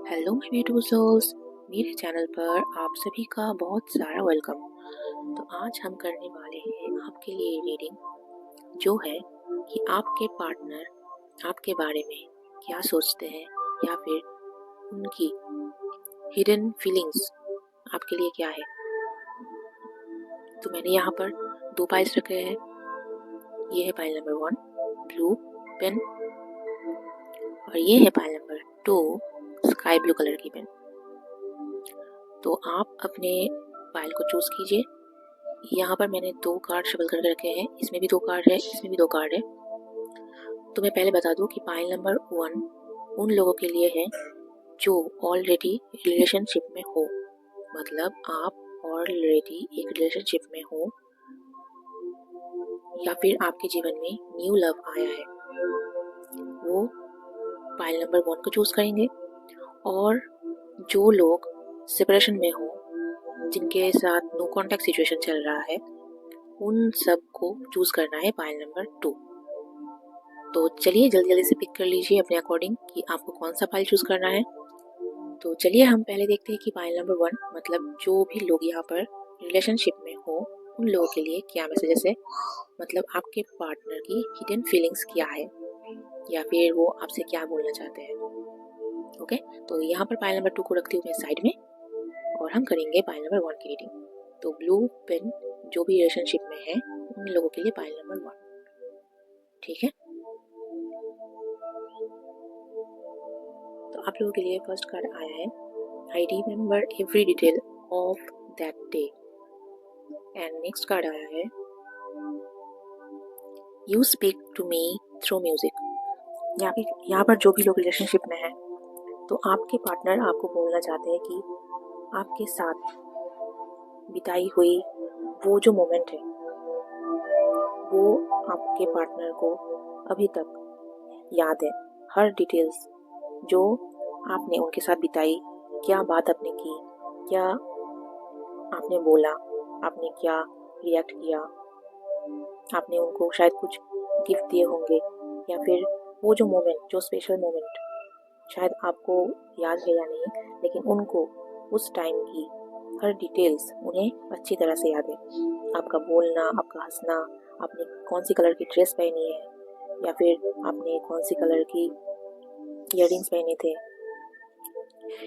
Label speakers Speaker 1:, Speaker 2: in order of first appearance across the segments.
Speaker 1: Hello my beautiful souls, मेरे channel पर आप सभी का बहुत सारा वेलकम। तो आज हम करने वाले हैं आपके लिए रीडिंग जो है कि आपके पार्टनर आपके बारे में क्या सोचते हैं या फिर उनकी हिडन फीलिंग्स आपके लिए क्या है। तो मैंने यहाँ पर दो पाइल्स रखे हैं। ये है पाइल नंबर 1 ब्लू पेन और ये है pile number 2 sky blue colour की पेन। तो आप अपने पाइल को चूज कीजिए। यहाँ पर मैंने दो कार्ड शफल करके रखे हैं। इसमें भी दो कार्ड है, इसमें भी दो कार्ड है। तो मैं पहले बता दूं कि पाइल नंबर 1 उन लोगों के लिए है जो ऑलरेडी रिलेशनशिप में हो, मतलब आप ऑलरेडी एक रिलेशनशिप में हो या फिर आपके जीवन में न्यू लव आया है, वो पाइल नंबर 1 को चूज करेंगे। और जो लोग सेपरेशन में हो, जिनके साथ नो कॉन्टैक्ट सिचुएशन चल रहा है, उन सब को चूज करना है पाइल नंबर 2। तो चलिए जल्दी जल्दी से पिक कर लीजिए अपने अकॉर्डिंग कि आपको कौन सा पाइल चूज करना है। तो चलिए हम पहले देखते हैं कि पाइल नंबर 1 मतलब जो भी लोग यहाँ पर रिलेशनशिप में हो उन लोगों के लिए क्या मैसेजेस है, मतलब आपके पार्टनर की हिडन फीलिंग्स क्या है या फिर वो आपसे क्या बोलना चाहते हैं। ओके, तो यहाँ पर पाइल नंबर 2 को रखती हूँ मैं साइड में और हम करेंगे पाइल नंबर 1 की रीडिंग। तो ब्लू पेन जो भी रिलेशनशिप में है उन लोगों के लिए पाइल नंबर 1, ठीक है। तो आप लोगों के लिए फर्स्ट कार्ड आया है I remember every detail of that day. And next card आया है you speak to me through music. यहाँ पर जो भी लोग रिलेशनशिप में हैं तो आपके पार्टनर आपको बोलना चाहते हैं कि आपके साथ बिताई हुई वो जो मोमेंट है वो आपके पार्टनर को अभी तक याद है। हर डिटेल्स जो आपने उनके साथ बिताई, क्या बात आपने की, क्या आपने बोला, आपने क्या रिएक्ट किया, आपने उनको शायद कुछ गिफ्ट दिए होंगे या फिर वो जो मोमेंट, जो स्पेशल मोमेंट शायद आपको याद है या नहीं, लेकिन उनको उस टाइम की हर डिटेल्स उन्हें अच्छी तरह से याद है। आपका बोलना, आपका हंसना, आपने कौन सी कलर की ड्रेस पहनी है या फिर आपने कौन सी कलर की इयररिंग्स पहने थे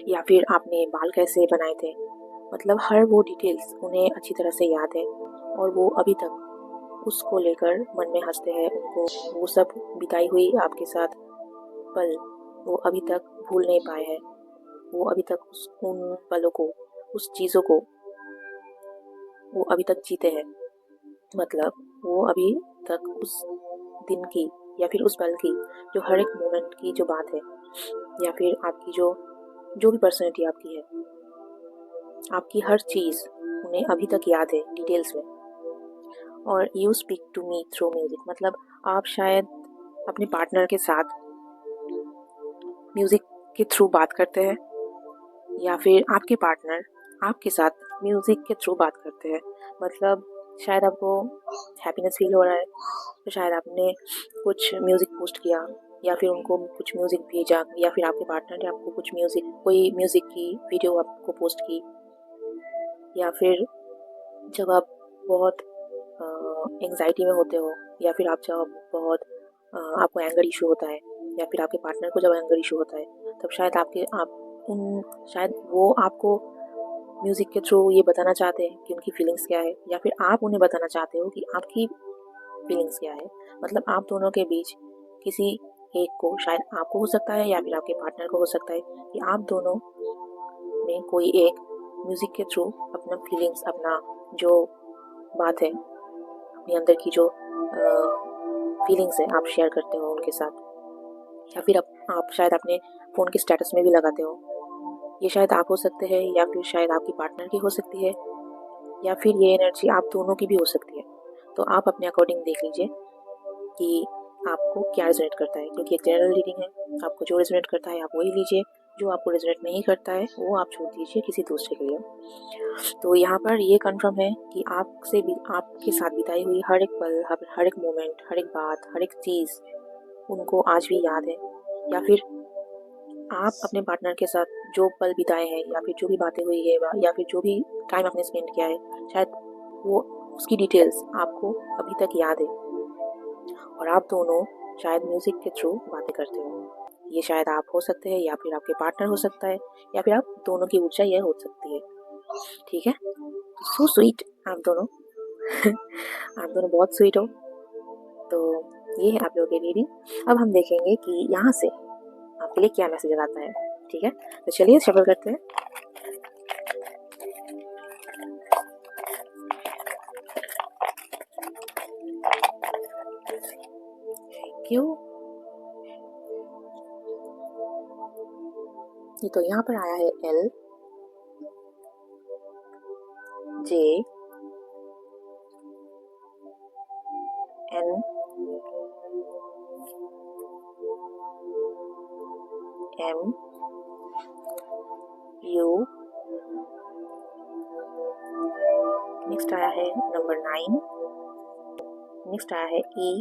Speaker 1: या फिर आपने बाल कैसे बनाए थे, मतलब हर वो डिटेल्स उन्हें अच्छी तरह से याद है और वो अभी तक उसको लेकर मन में हंसते हैं। उनको वो सब बिताई हुई आपके साथ पल वो अभी तक भूल नहीं पाए हैं। वो अभी तक उन पलों को, उस चीज़ों को वो अभी तक जीते हैं, मतलब वो अभी तक उस दिन की या फिर उस पल की जो हर एक मोमेंट की जो बात है या फिर आपकी जो भी पर्सनैलिटी आपकी है, आपकी हर चीज़ उन्हें अभी तक याद है डिटेल्स में। और you speak to me through music, मतलब आप शायद अपने पार्टनर के साथ म्यूजिक के थ्रू बात करते हैं या फिर आपके पार्टनर आपके साथ म्यूजिक के थ्रू बात करते हैं। मतलब शायद आपको हैप्पीनेस फील हो रहा है तो शायद आपने कुछ म्यूजिक पोस्ट किया या फिर उनको कुछ म्यूजिक भेजा या फिर आपके पार्टनर ने आपको कुछ कोई म्यूजिक की वीडियो आपको पोस्ट की, या फिर जब आप बहुत एंग्जाइटी में होते हो या फिर आप जब बहुत आपको एंगर इशू होता है या फिर आपके पार्टनर को जब एंगर इशू होता है, तब शायद शायद वो आपको म्यूज़िक के थ्रू ये बताना चाहते हैं कि उनकी फीलिंग्स क्या है या फिर आप उन्हें बताना चाहते हो कि आपकी फीलिंग्स क्या है। मतलब आप दोनों के बीच किसी एक को, शायद आपको हो सकता है या फिर आपके पार्टनर को हो सकता है कि आप दोनों में कोई एक म्यूज़िक के थ्रू अपना फीलिंग्स, अपना जो बात है, अपने अंदर की जो फीलिंग्स है आप शेयर करते हो उनके साथ, या फिर आप शायद अपने फ़ोन के स्टेटस में भी लगाते हो। ये शायद आप हो सकते हैं या फिर शायद आपकी पार्टनर की हो सकती है या फिर ये एनर्जी आप दोनों की भी हो सकती है। तो आप अपने अकॉर्डिंग देख लीजिए कि आपको क्या रेजोनेट करता है, क्योंकि एक जनरल रीडिंग है। आपको जो रेजोनेट करता है आप वही लीजिए, जो आपको रेजोनेट नहीं करता है वो आप छोड़ दीजिए किसी दूसरे के लिए। तो यहाँ पर ये कंफर्म है कि आपके साथ बिताई हुई हर एक पल, हर एक मोमेंट, हर एक बात, हर एक चीज़ उनको आज भी याद है, या फिर आप अपने पार्टनर के साथ जो पल बिताए हैं या फिर जो भी बातें हुई है या फिर जो भी टाइम आपने स्पेंड किया है, शायद वो उसकी डिटेल्स आपको अभी तक याद है और आप दोनों शायद म्यूज़िक के थ्रू बातें करते हो। ये शायद आप हो सकते हैं या फिर आपके पार्टनर हो सकता है या फिर आप दोनों की ऊर्जा यह हो सकती है। ठीक है, सो स्वीट आप दोनों आप दोनों बहुत स्वीट हो। तो ये है आप लोगों की रीडिंग। अब हम देखेंगे कि यहाँ से आपके लिए क्या मैसेज आता है। ठीक है, तो चलिए शफल करते हैं। Thank you. ये तो यहाँ पर आया है L J N M U। Next आया है नंबर 9। नेक्स्ट आया है E।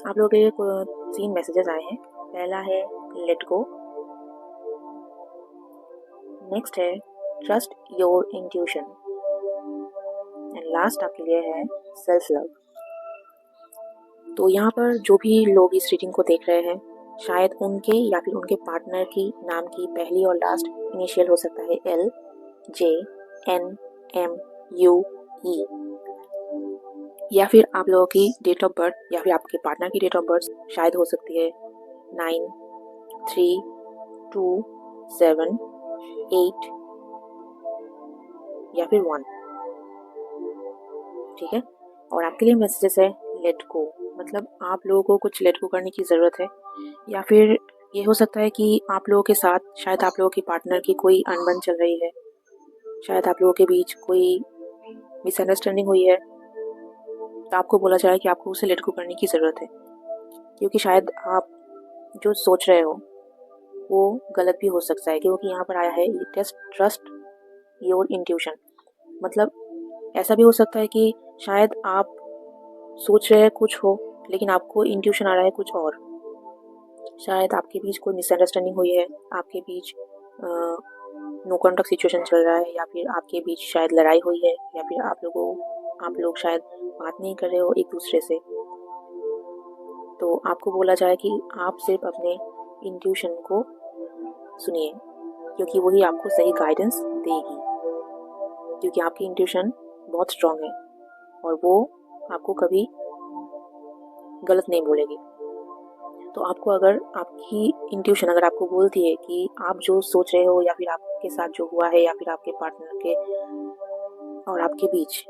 Speaker 1: आप लोगों के लिए 3 मैसेजेस आए हैं। पहला है लेट गो, नेक्स्ट है trust your intuition and last आपके लिए है सेल्फ लव। तो यहाँ पर जो भी लोग इस रीडिंग को देख रहे हैं, शायद उनके या फिर उनके पार्टनर की नाम की पहली और लास्ट इनिशियल हो सकता है L J N M U E, या फिर आप लोगों की डेट ऑफ बर्थ या फिर आपके पार्टनर की डेट ऑफ बर्थ शायद हो सकती है 9 3 2 7 8 या फिर 1। ठीक है, और आपके लिए मैसेजेस है लेट गो, मतलब आप लोगों को कुछ लेट गो करने की ज़रूरत है, या फिर ये हो सकता है कि आप लोगों के साथ शायद आप लोगों की पार्टनर की कोई अनबन चल रही है, शायद आप लोगों के बीच कोई मिसअंडरस्टैंडिंग हुई है, तो आपको बोला जाए कि आपको उसे लेट गो करने की ज़रूरत है, क्योंकि शायद आप जो सोच रहे हो वो गलत भी हो सकता है। क्योंकि यहाँ पर आया है ट्रस्ट योर इंट्यूशन, मतलब ऐसा भी हो सकता है कि शायद आप सोच रहे हैं कुछ हो लेकिन आपको इंट्यूशन आ रहा है कुछ और। शायद आपके बीच कोई मिसअंडरस्टैंडिंग हुई है, आपके बीच नो कॉन्टैक्ट सिचुएशन चल रहा है, या फिर आपके बीच शायद लड़ाई हुई है, या फिर आप लोग शायद बात नहीं कर रहे हो एक दूसरे से। तो आपको बोला जाए कि आप सिर्फ अपने इंट्यूशन को सुनिए, क्योंकि वही आपको सही गाइडेंस देगी, क्योंकि आपकी इंट्यूशन बहुत स्ट्रांग है और वो आपको कभी गलत नहीं बोलेगी। तो आपको अगर आपकी इंट्यूशन अगर आपको बोलती है कि आप जो सोच रहे हो या फिर आपके साथ जो हुआ है या फिर आपके पार्टनर के और आपके बीच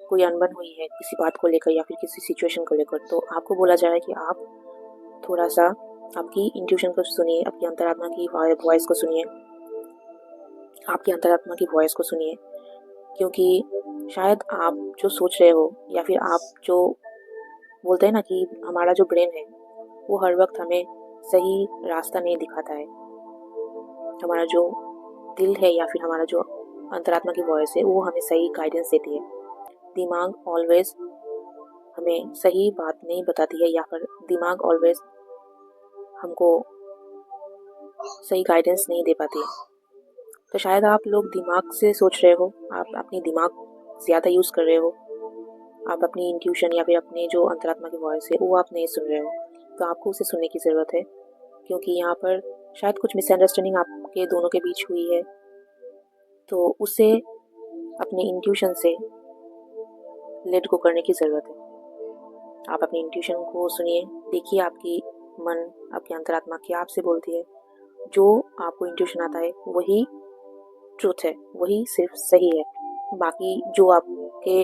Speaker 1: कोई अनबन हुई है किसी बात को लेकर या फिर किसी सिचुएशन को लेकर, तो आपको बोला जा रहा है कि आप थोड़ा सा आपकी इंट्यूशन को सुनिए, आपकी अंतरात्मा की वॉइस को सुनिए, आपकी अंतरात्मा की वॉइस को सुनिए, क्योंकि शायद आप जो सोच रहे हो या फिर आप जो बोलते हैं ना कि हमारा जो ब्रेन है वो हर वक्त हमें सही रास्ता नहीं दिखाता है। हमारा जो दिल है या फिर हमारा जो अंतरात्मा की वॉइस है वो हमें सही गाइडेंस देती है। दिमाग ऑलवेज हमें सही बात नहीं बताती है, या फिर दिमाग ऑलवेज हमको सही गाइडेंस नहीं दे पाती है। तो शायद आप लोग दिमाग से सोच रहे हो, आप अपनी दिमाग ज़्यादा यूज़ कर रहे हो, आप अपनी इंट्यूशन या फिर अपनी जो अंतरात्मा की वॉइस है वो आप नहीं सुन रहे हो। तो आपको उसे सुनने की ज़रूरत है, क्योंकि यहाँ पर शायद कुछ मिसअंडरस्टैंडिंग आपके दोनों के बीच हुई है, तो उसे अपने इंट्यूशन से लेट गो करने की ज़रूरत है। आप अपनी इंट्यूशन को सुनिए, देखिए आपकी मन, आपकी अंतरात्मा क्या आपसे बोलती है। जो आपको इंट्यूशन आता है वही ट्रूथ है, वही सिर्फ सही है। बाकी जो आपके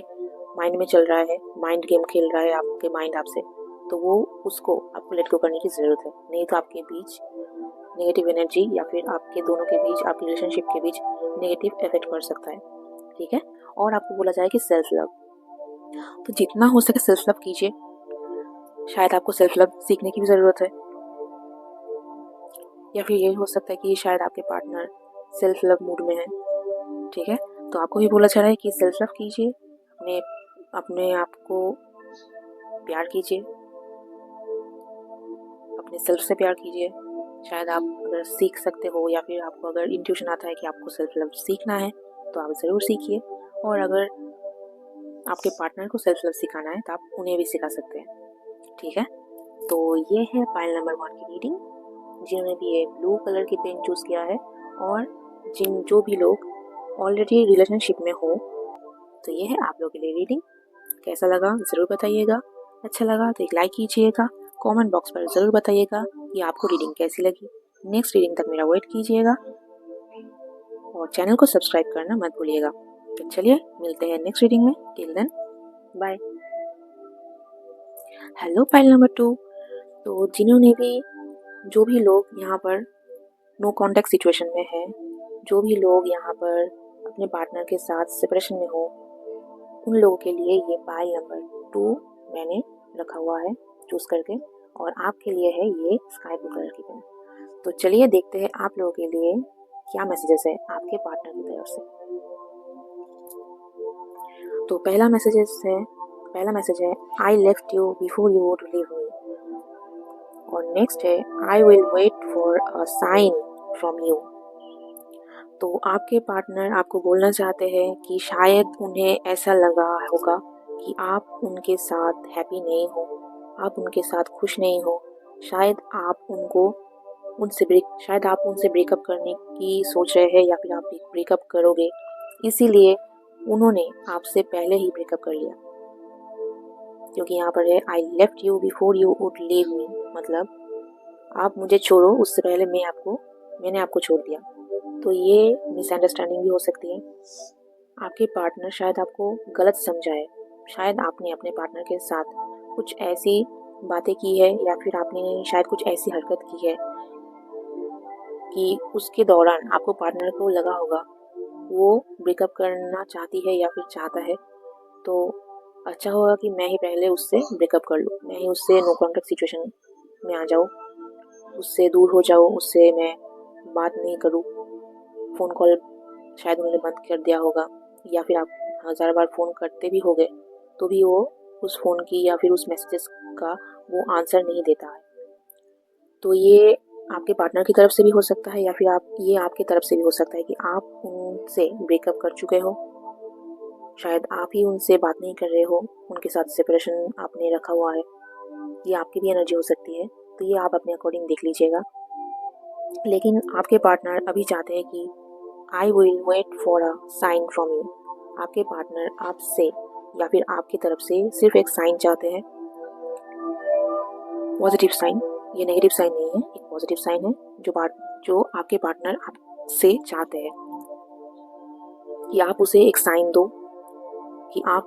Speaker 1: माइंड में चल रहा है, माइंड गेम खेल रहा है आपके माइंड आपसे, तो वो उसको आपको लेट गो करने की ज़रूरत है। नहीं तो आपके बीच नेगेटिव एनर्जी या फिर आपके दोनों के बीच, आपकी रिलेशनशिप के बीच नेगेटिव इफेक्ट पड़ सकता है। ठीक है, और आपको बोला जाए कि सेल्फ लव, तो जितना हो सके सेल्फ लव कीजिए। शायद आपको सेल्फ लव सीखने की भी ज़रूरत है, या फिर ये हो सकता है कि शायद आपके पार्टनर सेल्फ लव मूड में है। ठीक है, तो आपको भी बोला जा रहा है कि सेल्फ लव कीजिए, अपने आप को प्यार कीजिए, अपने सेल्फ से प्यार कीजिए। शायद आप अगर सीख सकते हो या फिर आपको अगर इंट्यूशन आता है कि आपको सेल्फ लव सीखना है तो आप ज़रूर सीखिए, और अगर आपके पार्टनर को सेल्फ लव सिखाना है तो आप उन्हें भी सिखा सकते हैं। ठीक है, तो ये है पाइल नंबर 1 की रीडिंग, जिन्होंने भी ये ब्लू कलर की पेन चूज़ किया है, और जो भी लोग ऑलरेडी रिलेशनशिप में हो। तो ये है आप लोगों के लिए रीडिंग। कैसा लगा ज़रूर बताइएगा, अच्छा लगा तो एक लाइक कीजिएगा, कमेंट बॉक्स पर ज़रूर बताइएगा कि आपको रीडिंग कैसी लगी। नेक्स्ट रीडिंग तक मेरा वेट कीजिएगा और चैनल को सब्सक्राइब करना मत भूलिएगा। तो चलिए मिलते हैं नेक्स्ट रीडिंग में। Till then bye. Hello pile number 2। तो जिन्होंने भी जो भी लोग यहाँ पर नो कॉन्टैक्ट सिचुएशन में है, जो भी लोग यहाँ पर अपने पार्टनर के साथ सेपरेशन में हो, उन लोगों के लिए ये पाइल नंबर 2 मैंने रखा हुआ है चूज़ करके, और आपके लिए है ये स्काई ब्लू कलर की पेन। तो चलिए देखते हैं आप लोगों के लिए क्या मैसेजेस है आपके पार्टनर की तरफ से। तो पहला मैसेज है I left you before you would leave me, और नेक्स्ट है I will wait for a sign from you. तो आपके पार्टनर आपको बोलना चाहते हैं कि शायद उन्हें ऐसा लगा होगा कि आप उनके साथ हैप्पी नहीं हो, आप उनके साथ खुश नहीं हो, शायद आप उनसे ब्रेकअप करने की सोच रहे हैं, या फिर आप ब्रेकअप करोगे, इसीलिए उन्होंने आपसे पहले ही ब्रेकअप कर लिया। क्योंकि यहाँ पर है I left you before you would leave मी, मतलब आप मुझे छोड़ो उससे पहले मैंने आपको छोड़ दिया। तो ये मिसअंडरस्टैंडिंग भी हो सकती है। आपके पार्टनर शायद आपको गलत समझा है, शायद आपने अपने पार्टनर के साथ कुछ ऐसी बातें की है, या फिर आपने शायद कुछ ऐसी हरकत की है कि उसके दौरान आपको पार्टनर को लगा होगा वो ब्रेकअप करना चाहती है या फिर चाहता है, तो अच्छा होगा कि मैं ही पहले उससे ब्रेकअप कर लूँ, मैं ही उससे नो कॉन्टैक्ट सिचुएशन में आ जाऊँ, उससे दूर हो जाऊँ, उससे मैं बात नहीं करूँ। फ़ोन कॉल शायद उन्होंने बंद कर दिया होगा, या फिर आप 1000 बार फ़ोन करते भी होगे तो भी वो उस फ़ोन की या फिर उस मैसेजेस का वो आंसर नहीं देता है। तो ये आपके पार्टनर की तरफ से भी हो सकता है, या फिर आपके तरफ से भी हो सकता है कि आप उनसे ब्रेकअप कर चुके हो, शायद आप ही उनसे बात नहीं कर रहे हो, उनके साथ सेपरेशन आपने रखा हुआ है। ये आपकी भी एनर्जी हो सकती है, तो ये आप अपने अकॉर्डिंग देख लीजिएगा। लेकिन आपके पार्टनर अभी चाहते हैं कि I will wait for a sign from you. आपके पार्टनर आपसे या फिर आपकी तरफ से सिर्फ एक साइन चाहते हैं, पॉजिटिव साइन। ये नेगेटिव साइन नहीं है, एक पॉजिटिव साइन है जो आपके पार्टनर आपसे चाहते हैं कि आप उसे एक साइन दो कि आप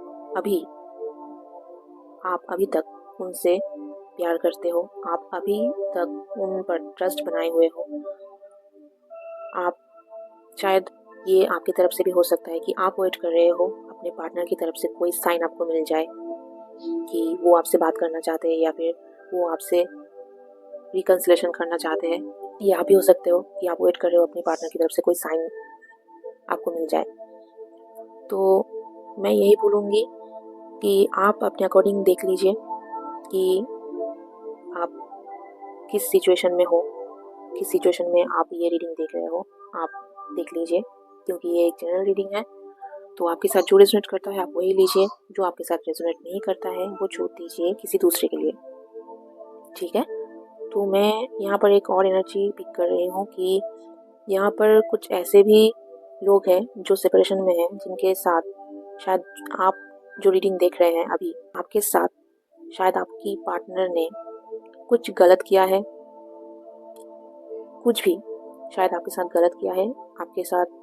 Speaker 1: अभी तक उनसे प्यार करते हो, आप अभी तक उन पर ट्रस्ट बनाए हुए हो। आप शायद ये आपकी तरफ से भी हो सकता है कि आप वेट कर रहे हो अपने पार्टनर की तरफ से कोई साइन आपको मिल जाए कि वो आपसे बात करना चाहते हैं, या फिर वो आपसे रिकन्सिलेशन करना चाहते हैं। ये आप भी हो सकते हो कि आप वेट कर रहे हो अपने पार्टनर की तरफ से कोई साइन आपको मिल जाए। तो मैं यही बोलूँगी कि आप अपने अकॉर्डिंग देख लीजिए कि आप किस सिचुएशन में हो, किस सिचुएशन में आप ये रीडिंग देख रहे हो, आप देख लीजिए। क्योंकि ये एक जनरल रीडिंग है, तो आपके साथ जो रेजोनेट करता है आप वही लीजिए, जो आपके साथ रेजोनेट नहीं करता है वो छोड़ दीजिए किसी दूसरे के लिए। ठीक है, तो मैं यहाँ पर एक और एनर्जी पिक कर रही हूँ कि यहाँ पर कुछ ऐसे भी लोग हैं जो सेपरेशन में हैं, जिनके साथ शायद आप जो रीडिंग देख रहे हैं अभी, आपके साथ शायद आपकी पार्टनर ने कुछ गलत किया है, कुछ भी शायद आपके साथ गलत किया है, आपके साथ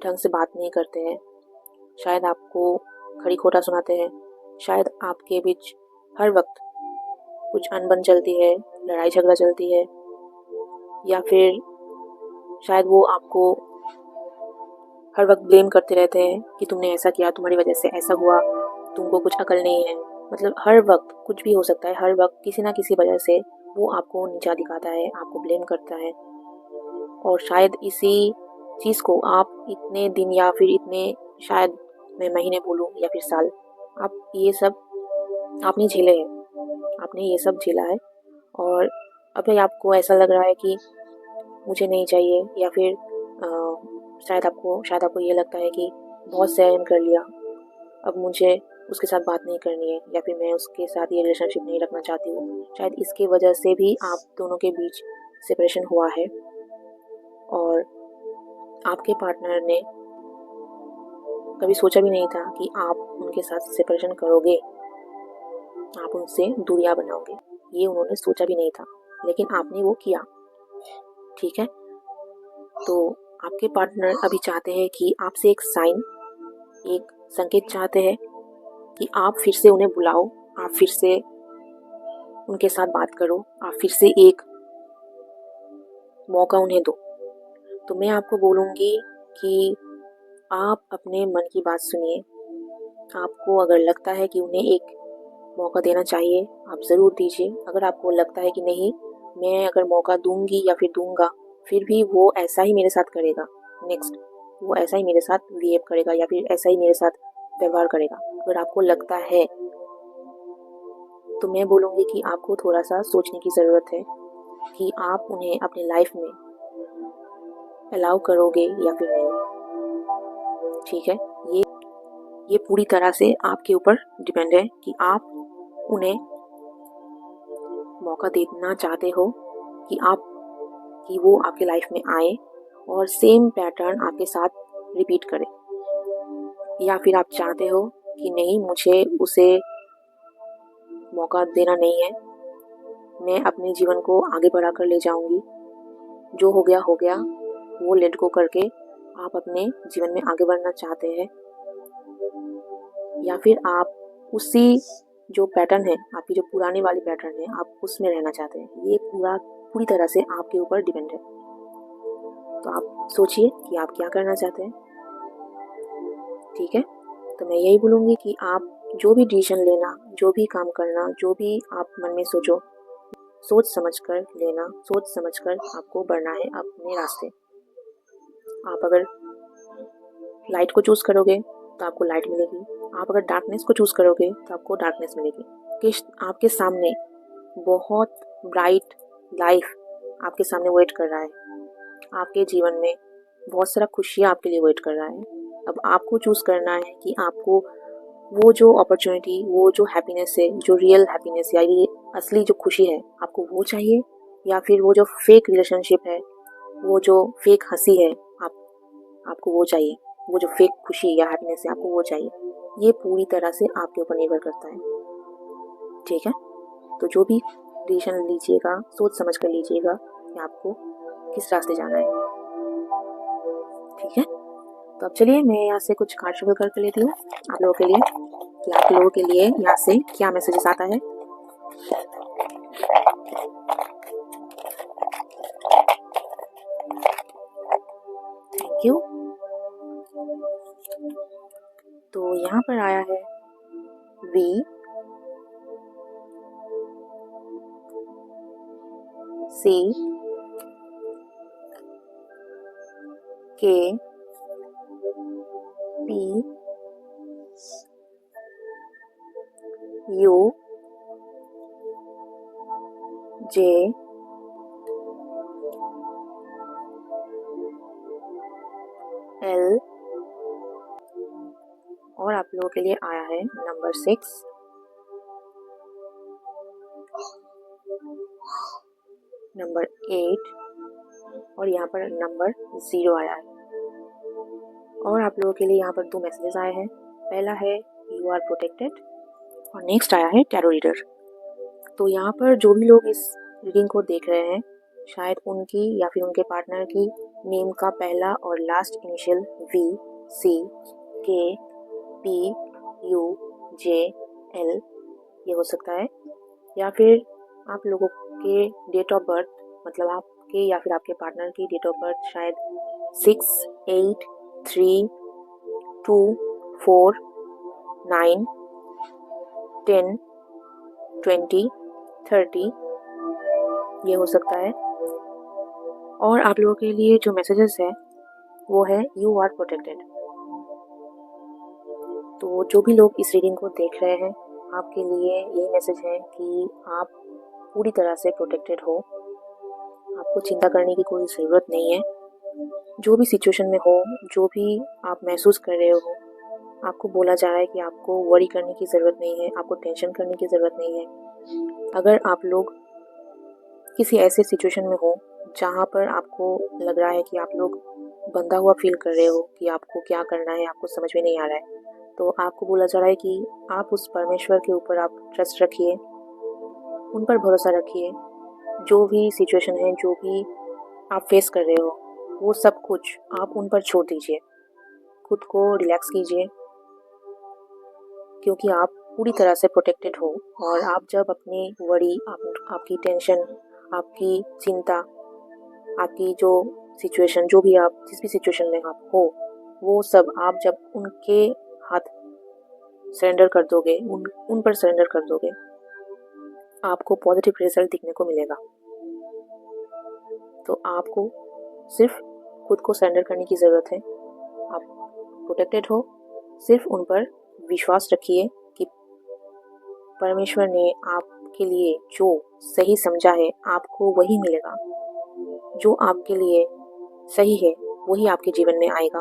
Speaker 1: ढंग से बात नहीं करते हैं, शायद आपको खड़ी खोटा सुनाते हैं, शायद आपके बीच हर वक्त कुछ अनबन चलती है, लड़ाई झगड़ा चलती है, या फिर शायद वो आपको हर वक्त ब्लेम करते रहते हैं कि तुमने ऐसा किया, तुम्हारी वजह से ऐसा हुआ, तुमको कुछ अकल नहीं है। मतलब हर वक्त कुछ भी हो सकता है, हर वक्त किसी ना किसी वजह से वो आपको नीचा दिखाता है, आपको ब्लेम करता है, और शायद इसी चीज़ को आप इतने दिन या फिर इतने, शायद मैं महीने बोलूँ या फिर साल, आप ये सब आपने झेले हैं, आपने ये सब झेला है। और अभी आपको ऐसा लग रहा है कि मुझे नहीं चाहिए, या फिर शायद आपको ये लगता है कि बहुत सहन कर लिया, अब मुझे उसके साथ बात नहीं करनी है, या फिर मैं उसके साथ ये रिलेशनशिप नहीं रखना चाहती हूँ। शायद इसकी वजह से भी आप दोनों के बीच सेपरेशन हुआ है, और आपके पार्टनर ने कभी सोचा भी नहीं था कि आप उनके साथ सेपरेशन करोगे, आप उनसे दूरियां बनाओगे, ये उन्होंने सोचा भी नहीं था, लेकिन आपने वो किया। ठीक है, तो आपके पार्टनर अभी चाहते हैं कि आपसे एक साइन, एक संकेत चाहते हैं कि आप फिर से उन्हें बुलाओ, आप फिर से उनके साथ बात करो, आप फिर से एक मौका उन्हें दो। तो मैं आपको बोलूँगी कि आप अपने मन की बात सुनिए। आपको अगर लगता है कि उन्हें एक मौका देना चाहिए, आप ज़रूर दीजिए। अगर आपको लगता है कि नहीं, मैं अगर मौका दूंगी या फिर दूंगा, फिर भी वो ऐसा ही मेरे साथ करेगा, वो ऐसा ही मेरे साथ बिहेव करेगा, या फिर ऐसा ही मेरे साथ व्यवहार करेगा, अगर आपको लगता है, तो मैं बोलूँगी कि आपको थोड़ा सा सोचने की ज़रूरत है कि आप उन्हें अपनी लाइफ में अलाउ करोगे या फिर नहीं। ठीक है, ये पूरी तरह से आपके ऊपर डिपेंड है कि आप उन्हें मौका देना चाहते हो कि वो आपके लाइफ में आए और सेम पैटर्न आपके साथ रिपीट करे, या फिर आप चाहते हो कि नहीं, मुझे उसे मौका देना नहीं है, मैं अपने जीवन को आगे बढ़ा कर ले जाऊंगी, जो हो गया वो लेट गो करके आप अपने जीवन में आगे बढ़ना चाहते हैं, या फिर आप उसी जो पैटर्न है, आपकी जो पुरानी वाली पैटर्न है, आप उसमें रहना चाहते हैं। ये पूरी तरह से आपके ऊपर डिपेंड है। तो आप सोचिए कि आप क्या करना चाहते हैं। ठीक है, तो मैं यही बोलूँगी कि आप जो भी डिसीजन लेना, जो भी काम करना, जो भी आप मन में सोचो, सोच समझ कर लेना, सोच समझ कर आपको बढ़ना है अपने रास्ते। आप अगर लाइट को चूज़ करोगे तो आपको लाइट मिलेगी, आप अगर डार्कनेस को चूज़ करोगे तो आपको डार्कनेस मिलेगी। कि आपके सामने बहुत ब्राइट लाइफ आपके सामने वेट कर रहा है, आपके जीवन में बहुत सारा खुशियाँ आपके लिए वेट कर रहा है। अब आपको चूज़ करना है कि आपको वो जो अपॉर्चुनिटी, वो जो हैप्पीनेस है, जो रियल हैप्पीनेस है, यानी असली जो खुशी है, आपको वो चाहिए, या फिर वो जो फेक रिलेशनशिप है, वो जो फेक हंसी है, आपको वो चाहिए, वो जो फेक खुशी या हैप्पीनेस है, आपको वो चाहिए। ये पूरी तरह से आपके ऊपर निर्भर करता है। ठीक है, तो जो भी डिसीजन लीजिएगा, सोच समझ कर लीजिएगा कि आपको किस रास्ते जाना है। ठीक है, तो अब चलिए मैं यहाँ से कुछ कार्ड शुरू करके लेती हूँ आप लोगों के लिए, कि आप लोगों के लिए यहाँ से क्या मैसेजेस आता है। Thank you. तो यहाँ पर आया है V C K P U J L, और आप लोगों के लिए आया है नंबर 6, नंबर 8, और यहाँ पर नंबर 0 आया है। और आप लोगों के लिए यहाँ पर 2 मैसेजेस आए हैं। पहला है यू आर प्रोटेक्टेड, और नेक्स्ट आया है टैरो रीडर। तो यहाँ पर जो भी लोग इस रीडिंग को देख रहे हैं, शायद उनकी या फिर उनके पार्टनर की नेम का पहला और last initial V C K P U J L ये हो सकता है, या फिर आप लोगों के डेट ऑफ बर्थ, मतलब आपके या फिर आपके पार्टनर की डेट ऑफ बर्थ शायद 6, 8, 3, 2, 4, 9, 10, 20, 30 ये हो सकता है। और आप लोगों के लिए जो मैसेजेस है वो है यू आर प्रोटेक्टेड। तो जो भी लोग इस रीडिंग को देख रहे हैं, आपके लिए यही मैसेज है कि आप पूरी तरह से प्रोटेक्टेड हो, आपको चिंता करने की कोई ज़रूरत नहीं है। जो भी सिचुएशन में हो, जो भी आप महसूस कर रहे हो, आपको बोला जा रहा है कि आपको वरी करने की ज़रूरत नहीं है, आपको टेंशन करने की ज़रूरत नहीं है। अगर आप लोग किसी ऐसे सिचुएशन में हो जहाँ पर आपको लग रहा है कि आप लोग बंधा हुआ फील कर रहे हो कि आपको क्या करना है, आपको समझ में नहीं आ रहा है, तो आपको बोला जा रहा है कि आप उस परमेश्वर के ऊपर आप ट्रस्ट रखिए, उन पर भरोसा रखिए। जो भी सिचुएशन है, जो भी आप फेस कर रहे हो, वो सब कुछ आप उन पर छोड़ दीजिए। खुद को रिलैक्स कीजिए, क्योंकि आप पूरी तरह से प्रोटेक्टेड हो। और आप जब अपनी वरी, आपकी टेंशन, आपकी चिंता, आपकी जो सिचुएशन, जो भी आप जिस भी सिचुएशन में आप हो, वो सब आप जब उनके हाथ सरेंडर कर दोगे, उन पर सरेंडर कर दोगे, आपको पॉजिटिव रिजल्ट दिखने को मिलेगा। तो आपको सिर्फ खुद को सरेंडर करने की ज़रूरत है। आप प्रोटेक्टेड हो, सिर्फ उन पर विश्वास रखिए कि परमेश्वर ने आपके लिए जो सही समझा है, आपको वही मिलेगा। जो आपके लिए सही है वही आपके जीवन में आएगा,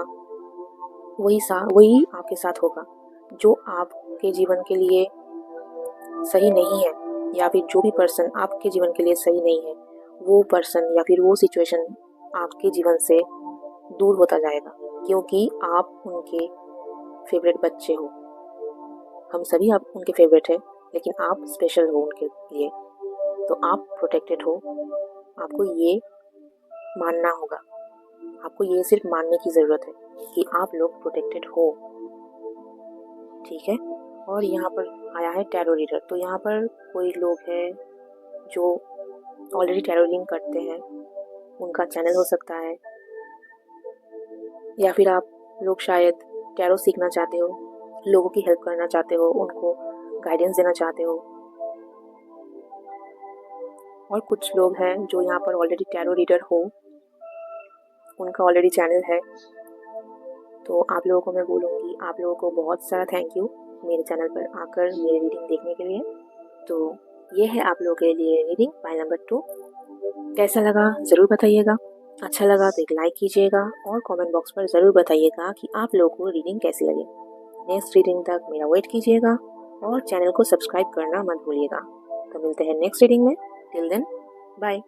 Speaker 1: वही आपके साथ होगा। जो आपके जीवन के लिए सही नहीं है, या फिर जो भी पर्सन आपके जीवन के लिए सही नहीं है, वो पर्सन या फिर वो सिचुएशन आपके जीवन से दूर होता जाएगा, क्योंकि आप उनके फेवरेट बच्चे हो। हम सभी आप उनके फेवरेट हैं, लेकिन आप स्पेशल हो उनके लिए। तो आप प्रोटेक्टेड हो। आपको ये मानना होगा, आपको ये सिर्फ मानने की ज़रूरत है कि आप लोग प्रोटेक्टेड हो। ठीक है। और यहाँ पर आया है टैरो रीडर। तो यहाँ पर कोई लोग हैं जो ऑलरेडी टैरो रीडिंग करते हैं, उनका चैनल हो सकता है, या फिर आप लोग शायद टैरो सीखना चाहते हो, लोगों की हेल्प करना चाहते हो, उनको गाइडेंस देना चाहते हो। और कुछ लोग हैं जो यहाँ पर ऑलरेडी टैरो रीडर हो, उनका ऑलरेडी चैनल है। तो आप लोगों को मैं बोलूँगी, आप लोगों को बहुत सारा थैंक यू मेरे चैनल पर आकर मेरी रीडिंग देखने के लिए। तो ये है आप लोगों के लिए रीडिंग पाइल नंबर 2। कैसा लगा ज़रूर बताइएगा। अच्छा लगा तो एक लाइक कीजिएगा और कमेंट बॉक्स पर ज़रूर बताइएगा कि आप लोगों को रीडिंग कैसी लगी। नेक्स्ट रीडिंग तक मेरा वेट कीजिएगा और चैनल को सब्सक्राइब करना मत भूलिएगा। तो मिलते हैं नेक्स्ट रीडिंग में। Till then, bye.